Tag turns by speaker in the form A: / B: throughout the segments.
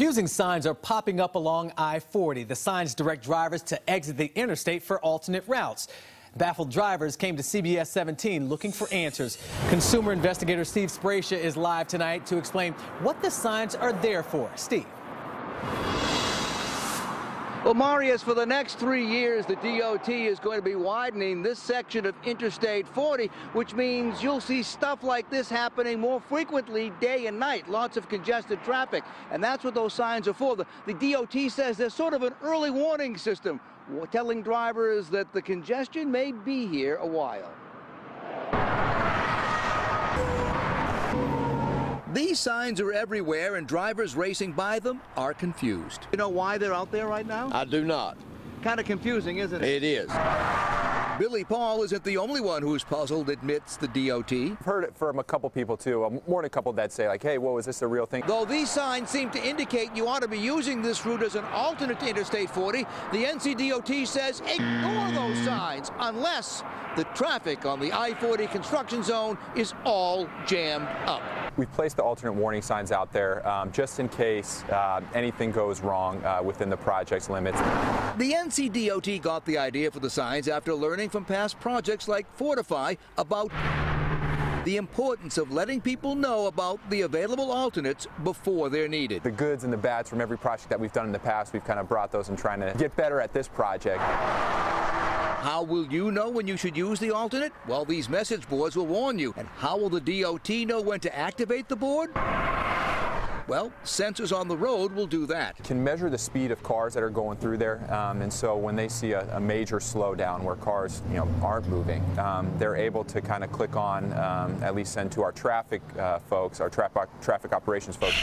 A: Confusing signs are popping up along I-40. The signs direct drivers to exit the interstate for alternate routes. Baffled drivers came to CBS 17 looking for answers. Consumer investigator Steve Spracia is live tonight to explain what the signs are there for. Steve.
B: Well, Marius, for the next 3 years, the DOT is going to be widening this section of Interstate 40, which means you'll see stuff like this happening more frequently day and night. Lots of congested traffic, and that's what those signs are for. The DOT says there's sort of an early warning system telling drivers that the congestion may be here a while. These signs are everywhere, and drivers racing by them are confused. You know why they're out there right now?
C: I do not.
B: Kind of confusing, isn't it?
C: It is.
B: Billy Paul isn't the only one who's puzzled, admits the DOT.
D: I've heard it from a couple people, too. More than a couple that say, like, hey, whoa, is this a real thing?
B: Though these signs seem to indicate you ought to be using this route as an alternate to Interstate 40, the NCDOT says ignore those signs unless the traffic on the I-40 construction zone is all jammed up.
D: We've placed the alternate warning signs out there just in case anything goes wrong within the project's limits.
B: The NCDOT got the idea for the signs after learning from past projects like Fortify about the importance of letting people know about the available alternates before they're needed.
D: The goods and the bads from every project that we've done in the past, we've kind of brought those and trying to get better at this project.
B: How will you know when you should use the alternate? Well, these message boards will warn you. And how will the DOT know when to activate the board? Well, sensors on the road will do that.
D: It can measure the speed of cars that are going through there, and so when they see a major slowdown where cars, aren't moving, they're able to kind of click on, at least send to our traffic folks, our traffic operations folks.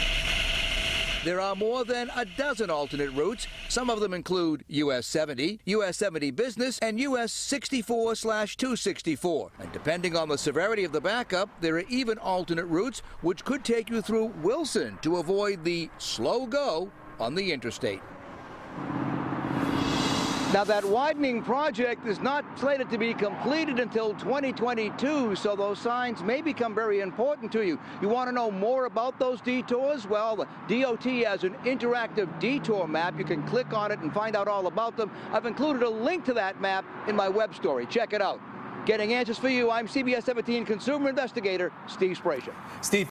B: There are more than a dozen alternate routes. Some of them include US 70, US 70 Business, and US 64/264. And depending on the severity of the backup, there are even alternate routes which could take you through Wilson to avoid the slow go on the interstate. Now, that widening project is not slated to be completed until 2022, so those signs may become very important to you. You want to know more about those detours? Well, the DOT has an interactive detour map. You can click on it and find out all about them. I've included a link to that map in my web story. Check it out. Getting answers for you, I'm CBS 17 consumer investigator Steve Spracia.
A: Steve.